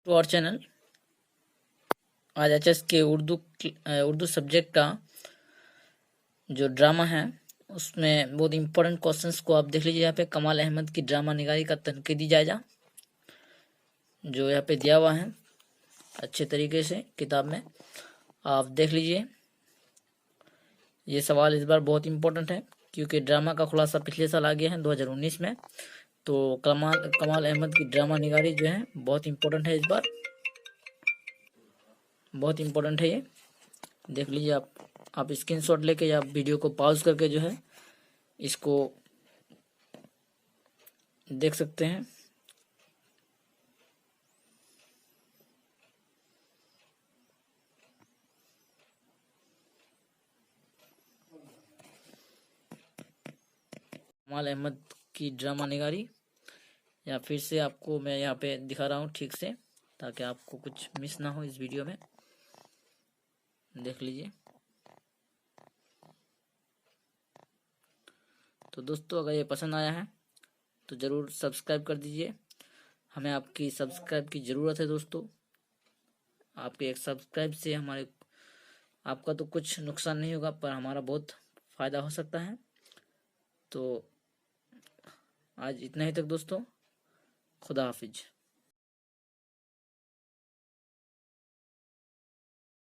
To our channel. आज HS के Urdu subject का जो ड्रामा है उसमें बहुत इंपॉर्टेंट क्वेश्चंस को आप देख लीजिए। यहाँ पे कमाल अहमद की ड्रामा निगारी का तनकीदी जायजा जो यहाँ पे दिया हुआ है अच्छे तरीके से किताब में, आप देख लीजिए। ये सवाल इस बार बहुत इंपॉर्टेंट है क्योंकि ड्रामा का खुलासा पिछले साल आ गया है 2019 में। तो कमाल अहमद की ड्रामा निगारी जो है बहुत इंपॉर्टेंट है, इस बार बहुत इंपॉर्टेंट है। ये देख लीजिए आप स्क्रीनशॉट लेके या वीडियो को पॉज करके जो है इसको देख सकते हैं। कमाल अहमद की ड्रामा निगारी, या फिर से आपको मैं यहाँ पे दिखा रहा हूँ ठीक से ताकि आपको कुछ मिस ना हो इस वीडियो में। देख लीजिए। तो दोस्तों अगर ये पसंद आया है तो ज़रूर सब्सक्राइब कर दीजिए। हमें आपकी सब्सक्राइब की ज़रूरत है दोस्तों। आपके एक सब्सक्राइब से आपका तो कुछ नुकसान नहीं होगा पर हमारा बहुत फ़ायदा हो सकता है। तो आज इतना ही तक दोस्तों, खुदा हाफिज।